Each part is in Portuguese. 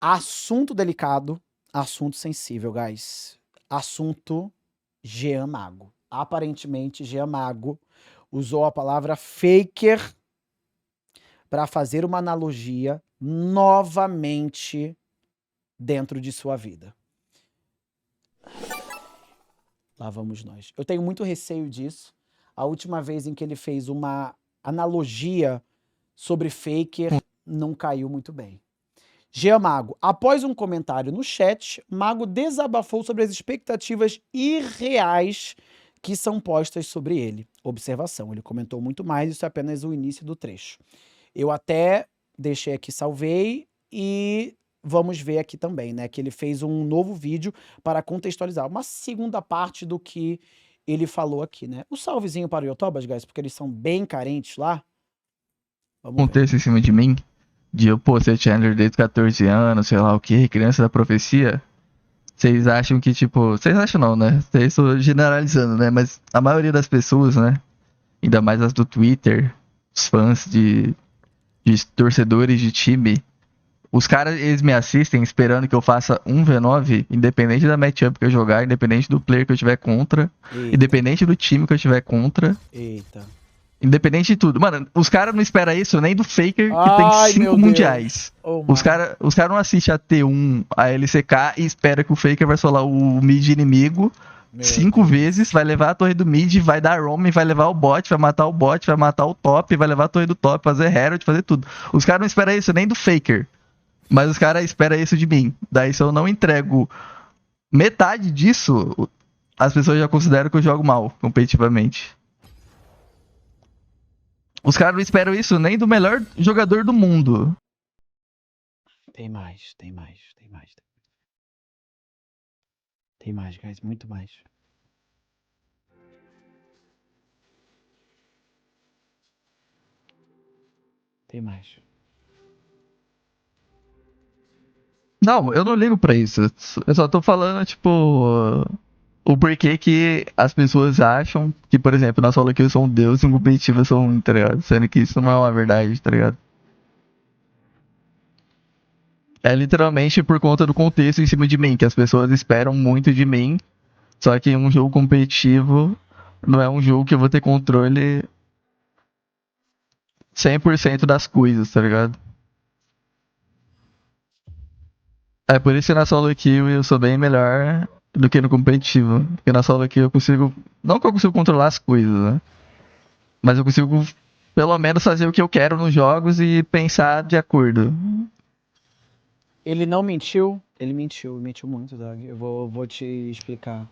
Assunto delicado, assunto sensível, guys. Assunto Jean Mago. Aparentemente, Jean Mago usou a palavra faker para fazer uma analogia novamente dentro de sua vida. Lá vamos nós. Eu tenho muito receio disso. A última vez em que ele fez uma analogia sobre faker não caiu muito bem. Jean Mago, após um comentário no chat, Mago desabafou sobre as expectativas irreais que são postas sobre ele. Observação, ele comentou muito mais, isso é apenas o início do trecho. Eu até deixei aqui, salvei, e vamos ver aqui também, né, que ele fez um novo vídeo para contextualizar uma segunda parte do que ele falou aqui, né. O salvezinho para o Yotobas, guys, porque eles são bem carentes lá. Vamos ver. Contexto em cima de mim, de eu, pô, ser Chandler desde 14 anos, sei lá o que, criança da profecia, vocês acham que, tipo, vocês acham não, né? Estou generalizando, né? Mas a maioria das pessoas, né? Ainda mais as do Twitter, os fãs de torcedores de time, os caras, eles me assistem esperando que eu faça um V9, independente da matchup que eu jogar, independente do player que eu tiver contra, Eita, independente do time que eu tiver contra. eita. Independente de tudo. Mano, os caras não esperam isso nem do Faker, que tem Ai, 5 meu mundiais. Deus. Oh, Os caras não assistem a T1, a LCK e espera que o Faker vai solar o mid inimigo meu 5 Deus. vezes, vai levar a torre do mid, vai dar roam, vai levar o bot, vai matar o bot, vai matar o top, vai levar a torre do top, fazer herald, fazer tudo. Os caras não esperam isso nem do Faker. Mas os caras esperam isso de mim. Daí se eu não entrego metade disso, as pessoas já consideram que eu jogo mal, competitivamente. Os caras não esperam isso nem do melhor jogador do mundo. Tem mais, tem mais, tem mais. Tem mais, guys, muito mais. Tem mais. Não, eu não ligo pra isso. Eu só tô falando, tipo, o porquê que as pessoas acham que, por exemplo, na solo que eu sou um deus e um competitivo eu sou um, tá ligado? Sendo que isso não é uma verdade, tá ligado? É literalmente por conta do contexto em cima de mim, que as pessoas esperam muito de mim, só que um jogo competitivo não é um jogo que eu vou ter controle 100% das coisas, tá ligado? É por isso que na solo kill eu sou bem melhor do que no competitivo. Porque na solo kill eu consigo. Não que eu consigo controlar as coisas, né? Mas eu consigo pelo menos fazer o que eu quero nos jogos e pensar de acordo. Ele não mentiu? Ele mentiu muito, Doug. Eu vou te explicar.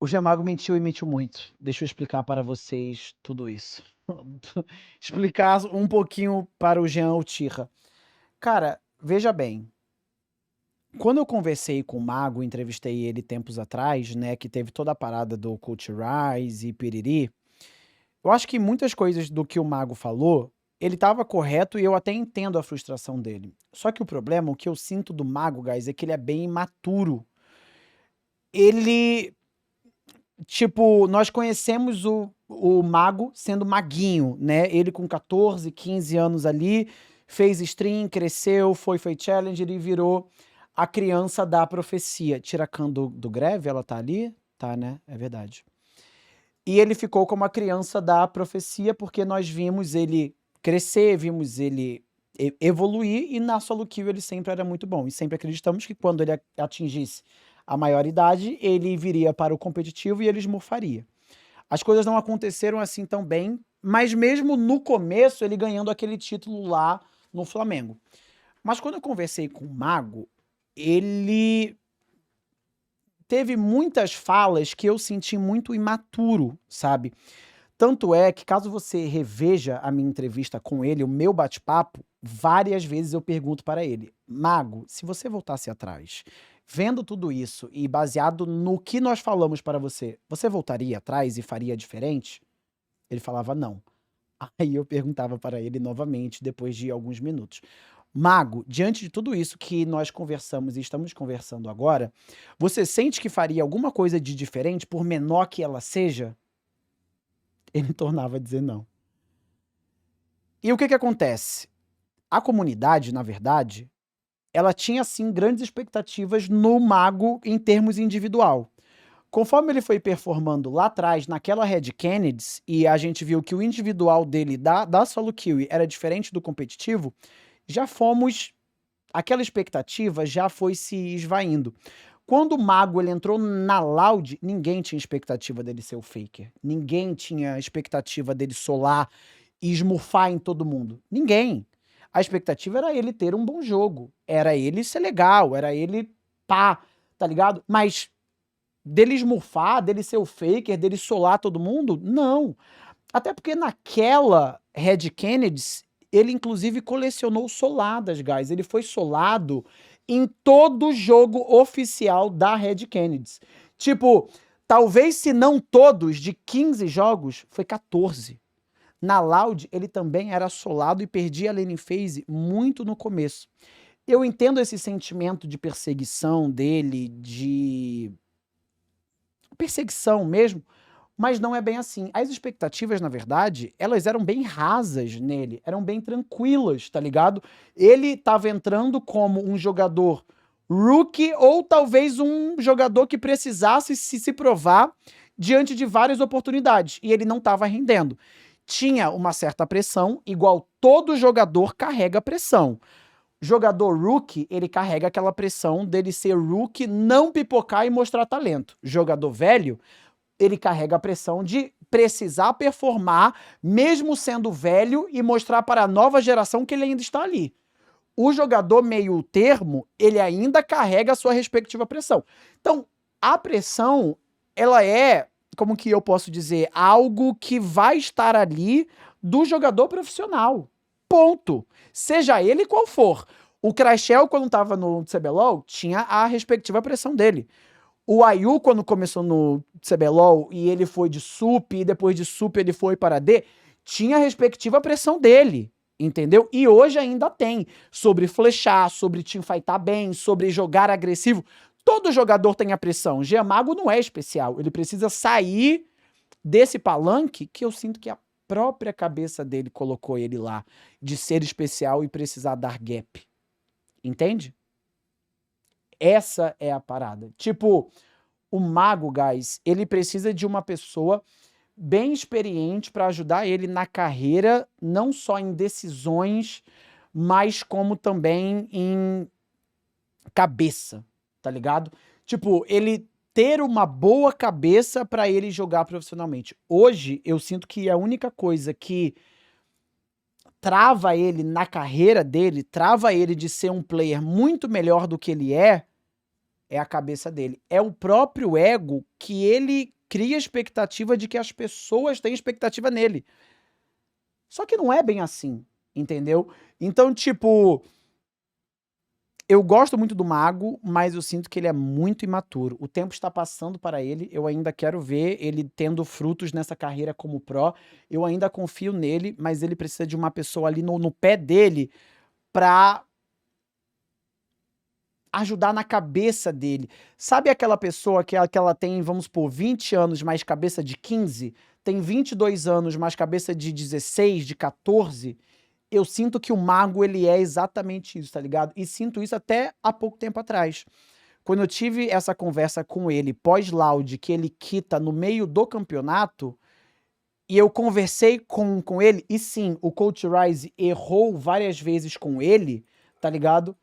O Gemago mentiu e mentiu muito. Deixa eu explicar para vocês tudo isso. Explicar um pouquinho para o Jean Utirra. Cara, veja bem. Quando eu conversei com o Mago, entrevistei ele tempos atrás, né, que teve toda a parada do Coach Rise e piriri, eu acho que muitas coisas do que o Mago falou, ele estava correto e eu até entendo a frustração dele. Só que o problema, o que eu sinto do Mago, guys, é que ele é bem imaturo. Ele, tipo, nós conhecemos o Mago sendo maguinho, né? Ele com 14, 15 anos ali, fez stream, cresceu, foi Challenger e virou a criança da profecia. Tiracan do Greve, ela tá ali? Tá, né? É verdade. E ele ficou como a criança da profecia, porque nós vimos ele crescer, vimos ele evoluir, e na solo kill ele sempre era muito bom. E sempre acreditamos que quando ele atingisse a maioridade, ele viria para o competitivo e ele esmurfaria. As coisas não aconteceram assim tão bem, mas mesmo no começo, ele ganhando aquele título lá no Flamengo. Mas quando eu conversei com o Mago, ele teve muitas falas que eu senti muito imaturo, sabe? Tanto é que, caso você reveja a minha entrevista com ele, o meu bate-papo, várias vezes eu pergunto para ele: Mago, se você voltasse atrás, vendo tudo isso e baseado no que nós falamos para você, você voltaria atrás e faria diferente? Ele falava não. Aí eu perguntava para ele novamente, depois de alguns minutos: Mago, diante de tudo isso que nós conversamos e estamos conversando agora, você sente que faria alguma coisa de diferente, por menor que ela seja? Ele tornava a dizer não. E o que que acontece? A comunidade, na verdade, ela tinha, sim, grandes expectativas no Mago em termos individual. Conforme ele foi performando lá atrás, naquela Red Kennedys, e a gente viu que o individual dele, da Solo Kiwi, era diferente do competitivo, já fomos... Aquela expectativa já foi se esvaindo. Quando o Mago ele entrou na Loud, ninguém tinha expectativa dele ser o Faker. Ninguém tinha expectativa dele solar e esmurfar em todo mundo. Ninguém. A expectativa era ele ter um bom jogo. Era ele ser legal, era ele pá, tá ligado? Mas dele esmurfar, dele ser o Faker, dele solar todo mundo, não. Até porque naquela Red Kennedys, ele inclusive colecionou soladas, guys. Ele foi solado em todo jogo oficial da Red Kennedys. Tipo, talvez se não todos, de 15 jogos, foi 14. Na Loud, ele também era solado e perdia a lane phase muito no começo. Eu entendo esse sentimento de perseguição dele, de perseguição mesmo, mas não é bem assim. As expectativas, na verdade, elas eram bem rasas nele, eram bem tranquilas, tá ligado? Ele tava entrando como um jogador rookie ou talvez um jogador que precisasse se provar diante de várias oportunidades, e ele não tava rendendo. Tinha uma certa pressão, igual todo jogador carrega pressão. Jogador rookie, ele carrega aquela pressão dele ser rookie, não pipocar e mostrar talento. Jogador velho, ele carrega a pressão de precisar performar, mesmo sendo velho, e mostrar para a nova geração que ele ainda está ali. O jogador meio termo, ele ainda carrega a sua respectiva pressão. Então, a pressão, ela é, como que eu posso dizer, algo que vai estar ali do jogador profissional. Ponto. Seja ele qual for. O Crashel, quando estava no CBLOL, tinha a respectiva pressão dele. O Ayu, quando começou no CBLOL e ele foi de sup, e depois de sup ele foi para D, tinha a respectiva pressão dele, entendeu? E hoje ainda tem, sobre flechar, sobre teamfightar bem, sobre jogar agressivo. Todo jogador tem a pressão. Giamago não é especial, ele precisa sair desse palanque que eu sinto que a própria cabeça dele colocou ele lá, de ser especial e precisar dar gap. Entende? Essa é a parada. Tipo, o Mago, guys, ele precisa de uma pessoa bem experiente para ajudar ele na carreira, não só em decisões, mas como também em cabeça, tá ligado? Tipo, ele ter uma boa cabeça para ele jogar profissionalmente. Hoje, eu sinto que a única coisa que trava ele na carreira dele, trava ele de ser um player muito melhor do que ele é a cabeça dele. É o próprio ego que ele cria expectativa de que as pessoas têm expectativa nele. Só que não é bem assim, entendeu? Então, tipo, eu gosto muito do Mago, mas eu sinto que ele é muito imaturo. O tempo está passando para ele, eu ainda quero ver ele tendo frutos nessa carreira como pró. Eu ainda confio nele, mas ele precisa de uma pessoa ali no pé dele pra ajudar na cabeça dele. Sabe aquela pessoa que ela tem, vamos supor, 20 anos mais cabeça de 15? Tem 22 anos mais cabeça de 16, de 14? Eu sinto que o Mago, ele é exatamente isso, tá ligado? E sinto isso até há pouco tempo atrás. Quando eu tive essa conversa com ele, pós-Loud, que ele quita no meio do campeonato, e eu conversei com ele, e sim, o Coach Rise errou várias vezes com ele, tá ligado?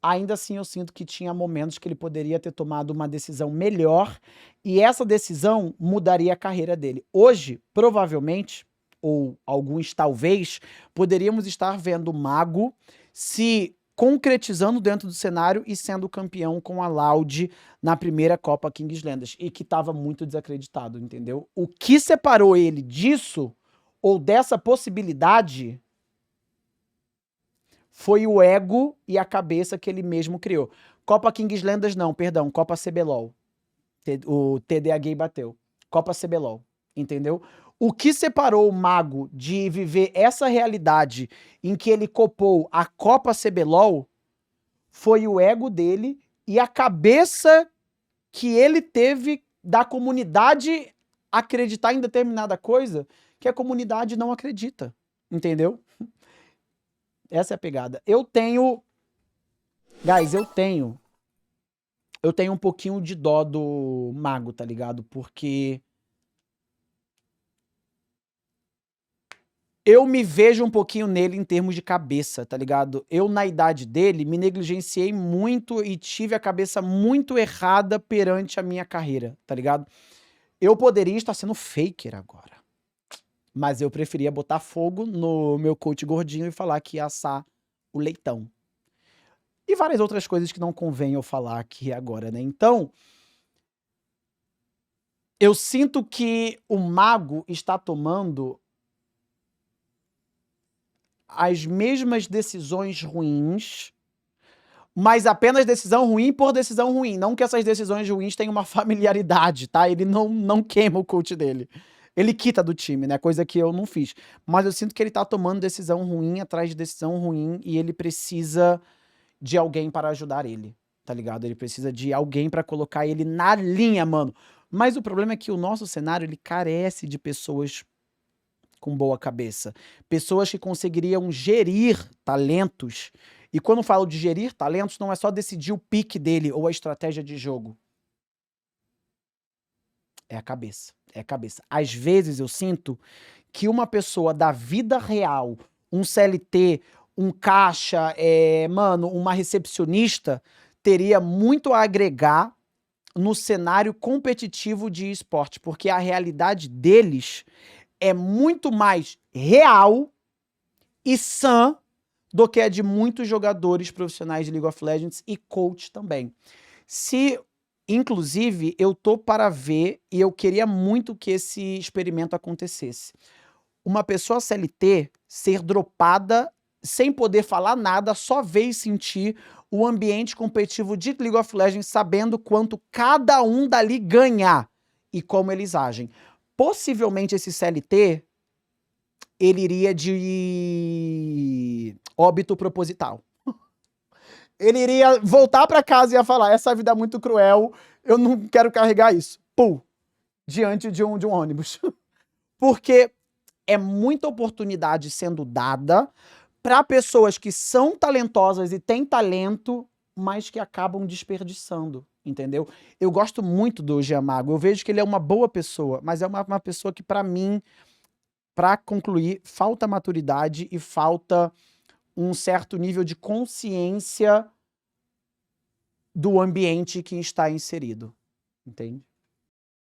Ainda assim eu sinto que tinha momentos que ele poderia ter tomado uma decisão melhor, e essa decisão mudaria a carreira dele. Hoje, provavelmente, ou alguns talvez, poderíamos estar vendo o Mago se concretizando dentro do cenário e sendo campeão com a Loud na primeira Copa Kingslanders, e que estava muito desacreditado, entendeu? O que separou ele disso, ou dessa possibilidade, foi o ego e a cabeça que ele mesmo criou. Copa Kingslanders não, perdão, Copa CBLOL. O TDAH bateu. Copa CBLOL, entendeu? O que separou o Mago de viver essa realidade em que ele copou a Copa CBLOL foi o ego dele e a cabeça que ele teve da comunidade acreditar em determinada coisa que a comunidade não acredita, entendeu? Essa é a pegada. Eu tenho... Guys, eu tenho um pouquinho de dó do Mago, tá ligado? Porque eu me vejo um pouquinho nele em termos de cabeça, tá ligado? Eu, na idade dele, me negligenciei muito e tive a cabeça muito errada perante a minha carreira, tá ligado? Eu poderia estar sendo faker agora. Mas eu preferia botar fogo no meu coach gordinho e falar que ia assar o leitão. E várias outras coisas que não convém eu falar aqui agora, né? Então, eu sinto que o Mago está tomando as mesmas decisões ruins, mas apenas decisão ruim por decisão ruim. Não que essas decisões ruins tenham uma familiaridade, tá? Ele não queima o coach dele. Ele quita do time, né? Coisa que eu não fiz. Mas eu sinto que ele tá tomando decisão ruim atrás de decisão ruim e ele precisa de alguém para ajudar ele, tá ligado? Ele precisa de alguém para colocar ele na linha, mano. Mas o problema é que o nosso cenário, ele carece de pessoas com boa cabeça. Pessoas que conseguiriam gerir talentos. E quando eu falo de gerir talentos, não é só decidir o pique dele ou a estratégia de jogo. É a cabeça. É a cabeça. Às vezes eu sinto que uma pessoa da vida real, um CLT, um caixa, mano, uma recepcionista, teria muito a agregar no cenário competitivo de esporte, porque a realidade deles é muito mais real e sã do que a de muitos jogadores profissionais de League of Legends e coach também. Inclusive, eu tô para ver, e eu queria muito que esse experimento acontecesse, uma pessoa CLT ser dropada sem poder falar nada, só ver e sentir o ambiente competitivo de League of Legends, sabendo quanto cada um dali ganha e como eles agem. Possivelmente esse CLT, ele iria de óbito proposital. Ele iria voltar para casa e ia falar, essa vida é muito cruel, eu não quero carregar isso. Pum! Diante de um ônibus. Porque é muita oportunidade sendo dada para pessoas que são talentosas e têm talento, mas que acabam desperdiçando, entendeu? Eu gosto muito do Giamago, eu vejo que ele é uma boa pessoa, mas é uma pessoa que, para mim, para concluir, falta maturidade e falta um certo nível de consciência do ambiente que está inserido, entende?